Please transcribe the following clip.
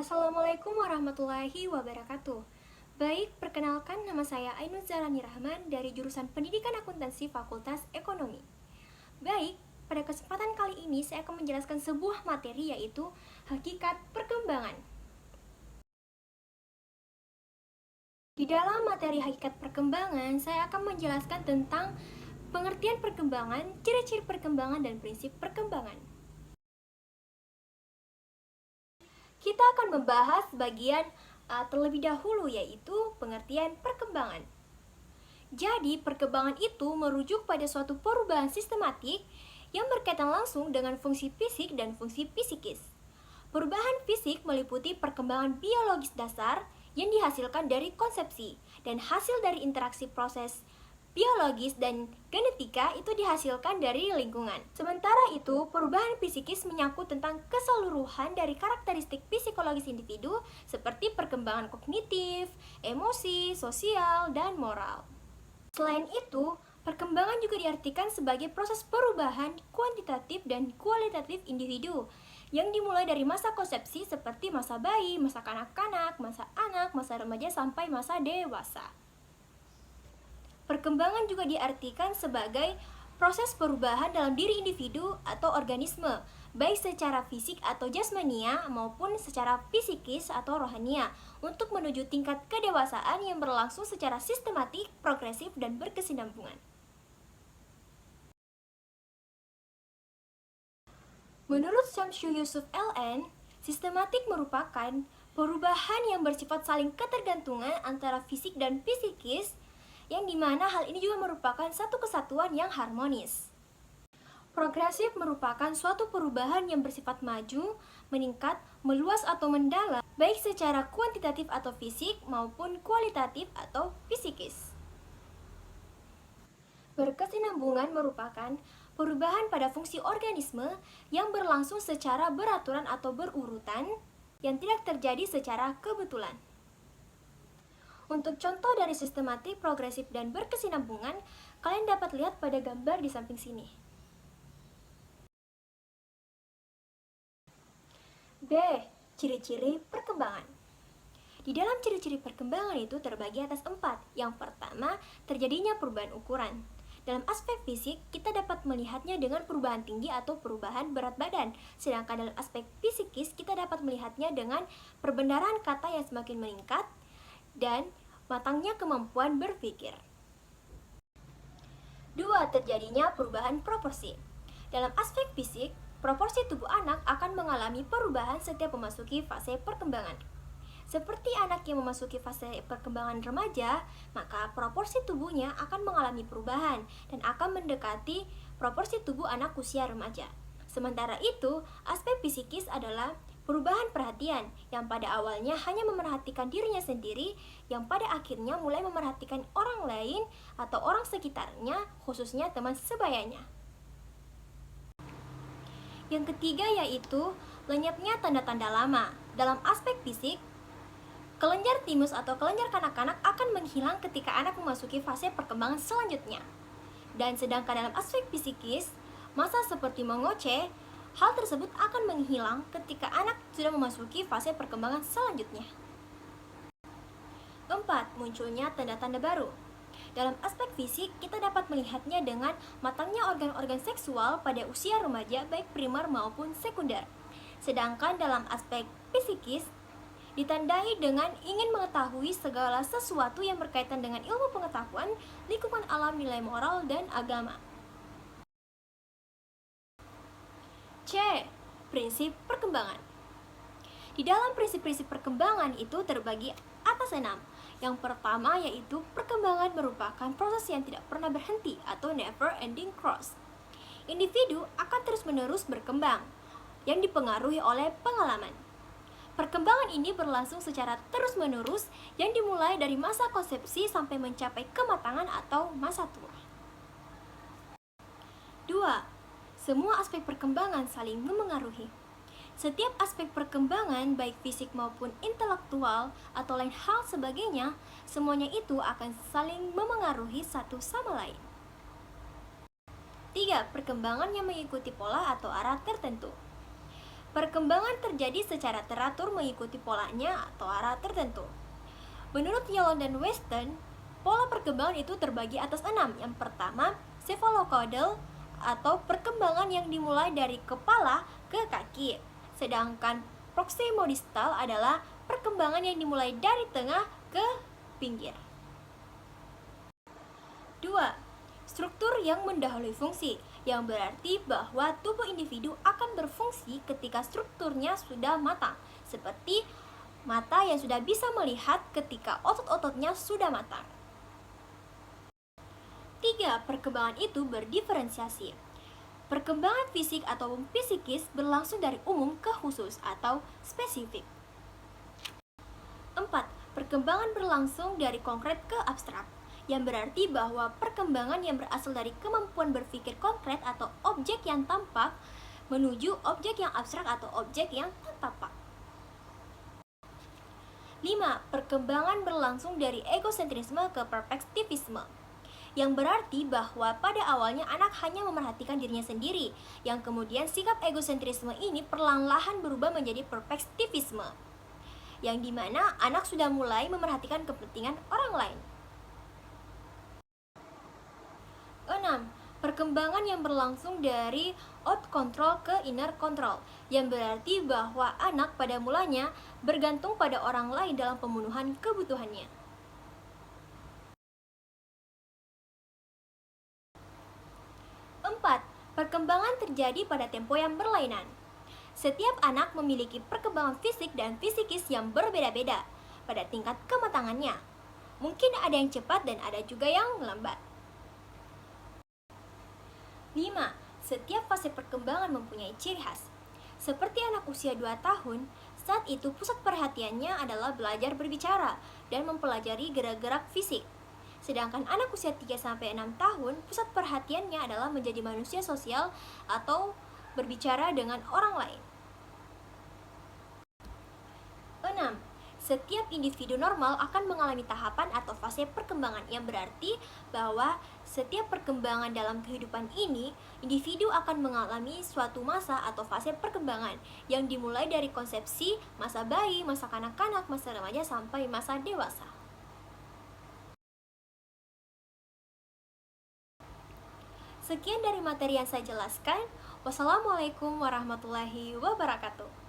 Assalamualaikum warahmatullahi wabarakatuh. Baik, perkenalkan nama saya Ainun Zarani Rahman dari jurusan Pendidikan Akuntansi Fakultas Ekonomi. Baik, pada kesempatan kali ini saya akan menjelaskan sebuah materi yaitu hakikat perkembangan. Di dalam materi hakikat perkembangan, saya akan menjelaskan tentang pengertian perkembangan, ciri-ciri perkembangan, dan prinsip perkembangan. Kita akan membahas bagian terlebih dahulu yaitu pengertian perkembangan. Jadi, perkembangan itu merujuk pada suatu perubahan sistematik yang berkaitan langsung dengan fungsi fisik dan fungsi psikis. Perubahan fisik meliputi perkembangan biologis dasar yang dihasilkan dari konsepsi dan hasil dari interaksi proses biologis dan genetika itu dihasilkan dari lingkungan. Sementara itu, perubahan psikis menyangkut tentang keseluruhan dari karakteristik psikologis individu seperti perkembangan kognitif, emosi, sosial, dan moral. Selain itu, perkembangan juga diartikan sebagai proses perubahan kuantitatif dan kualitatif individu yang dimulai dari masa konsepsi seperti masa bayi, masa kanak-kanak, masa anak, masa remaja, sampai masa dewasa. Perkembangan juga diartikan sebagai proses perubahan dalam diri individu atau organisme, baik secara fisik atau jasmania maupun secara psikis atau rohania, untuk menuju tingkat kedewasaan yang berlangsung secara sistematik, progresif, dan berkesinambungan. Menurut Syamsu Yusuf LN, sistematik merupakan perubahan yang bersifat saling ketergantungan antara fisik dan psikis, yang dimana hal ini juga merupakan satu kesatuan yang harmonis. Progresif merupakan suatu perubahan yang bersifat maju, meningkat, meluas atau mendalam, baik secara kuantitatif atau fisik maupun kualitatif atau psikis. Berkesinambungan merupakan perubahan pada fungsi organisme yang berlangsung secara beraturan atau berurutan, yang tidak terjadi secara kebetulan. Untuk contoh dari sistematik, progresif, dan berkesinambungan, kalian dapat lihat pada gambar di samping sini. B. Ciri-ciri perkembangan. Di dalam ciri-ciri perkembangan itu terbagi atas 4. Yang pertama, terjadinya perubahan ukuran. Dalam aspek fisik, kita dapat melihatnya dengan perubahan tinggi atau perubahan berat badan. Sedangkan dalam aspek psikis, kita dapat melihatnya dengan perbendaharaan kata yang semakin meningkat dan matangnya kemampuan berpikir. 2. Terjadinya perubahan proporsi. Dalam aspek fisik, proporsi tubuh anak akan mengalami perubahan setiap memasuki fase perkembangan. Seperti anak yang memasuki fase perkembangan remaja, maka proporsi tubuhnya akan mengalami perubahan dan akan mendekati proporsi tubuh anak usia remaja. Sementara itu, aspek psikis adalah perubahan perhatian yang pada awalnya hanya memerhatikan dirinya sendiri, yang pada akhirnya mulai memerhatikan orang lain atau orang sekitarnya, khususnya teman sebayanya. Yang ketiga yaitu lenyapnya tanda-tanda lama. Dalam aspek fisik, kelenjar timus atau kelenjar kanak-kanak akan menghilang ketika anak memasuki fase perkembangan selanjutnya. Dan sedangkan dalam aspek psikis, masa seperti mengoceh, hal tersebut akan menghilang ketika anak sudah memasuki fase perkembangan selanjutnya. 4. Munculnya tanda-tanda baru. Dalam aspek fisik, kita dapat melihatnya dengan matangnya organ-organ seksual pada usia remaja baik primer maupun sekunder. Sedangkan dalam aspek psikis, ditandai dengan ingin mengetahui segala sesuatu yang berkaitan dengan ilmu pengetahuan, lingkungan alam, nilai moral, dan agama. C. Prinsip perkembangan. Di dalam prinsip-prinsip perkembangan itu terbagi atas 6. Yang pertama yaitu perkembangan merupakan proses yang tidak pernah berhenti atau never ending process. Individu akan terus-menerus berkembang yang dipengaruhi oleh pengalaman. Perkembangan ini berlangsung secara terus-menerus yang dimulai dari masa konsepsi sampai mencapai kematangan atau masa tua. 2. Semua aspek perkembangan saling memengaruhi. Setiap aspek perkembangan, baik fisik maupun intelektual atau lain hal sebagainya, semuanya itu akan saling memengaruhi satu sama lain. 3. Perkembangan yang mengikuti pola atau arah tertentu. Perkembangan terjadi secara teratur mengikuti polanya atau arah tertentu. Menurut Yalom dan Weston, pola perkembangan itu terbagi atas 6. Yang pertama, cephalocaudal atau perkembangan yang dimulai dari kepala ke kaki. Sedangkan proximodistal adalah perkembangan yang dimulai dari tengah ke pinggir. 2. Struktur yang mendahului fungsi, yang berarti bahwa tubuh individu akan berfungsi ketika strukturnya sudah matang, seperti mata yang sudah bisa melihat ketika otot-ototnya sudah matang. 3. Perkembangan itu berdiferensiasi. Perkembangan fisik atau psikis berlangsung dari umum ke khusus atau spesifik. 4. Perkembangan berlangsung dari konkret ke abstrak, yang berarti bahwa perkembangan yang berasal dari kemampuan berpikir konkret atau objek yang tampak menuju objek yang abstrak atau objek yang tak tampak. 5. Perkembangan berlangsung dari egosentrisme ke perspektivisme, yang berarti bahwa pada awalnya anak hanya memerhatikan dirinya sendiri, yang kemudian sikap egosentrisme ini perlahan-lahan berubah menjadi perspektivisme, yang dimana anak sudah mulai memerhatikan kepentingan orang lain. 6. Perkembangan yang berlangsung dari out control ke inner control, yang berarti bahwa anak pada mulanya bergantung pada orang lain dalam pemenuhan kebutuhannya. 4. Perkembangan terjadi pada tempo yang berlainan. Setiap anak memiliki perkembangan fisik dan psikis yang berbeda-beda pada tingkat kematangannya. Mungkin ada yang cepat dan ada juga yang lambat. 5. Setiap fase perkembangan mempunyai ciri khas. Seperti anak usia 2 tahun, saat itu pusat perhatiannya adalah belajar berbicara dan mempelajari gerak-gerak fisik. Sedangkan anak usia 3-6 tahun, pusat perhatiannya adalah menjadi manusia sosial atau berbicara dengan orang lain. 6. Setiap individu normal akan mengalami tahapan atau fase perkembangan, yang berarti bahwa setiap perkembangan dalam kehidupan ini, individu akan mengalami suatu masa atau fase perkembangan yang dimulai dari konsepsi, masa bayi, masa kanak-kanak, masa remaja, sampai masa dewasa. Sekian dari materi yang saya jelaskan. Wassalamualaikum warahmatullahi wabarakatuh.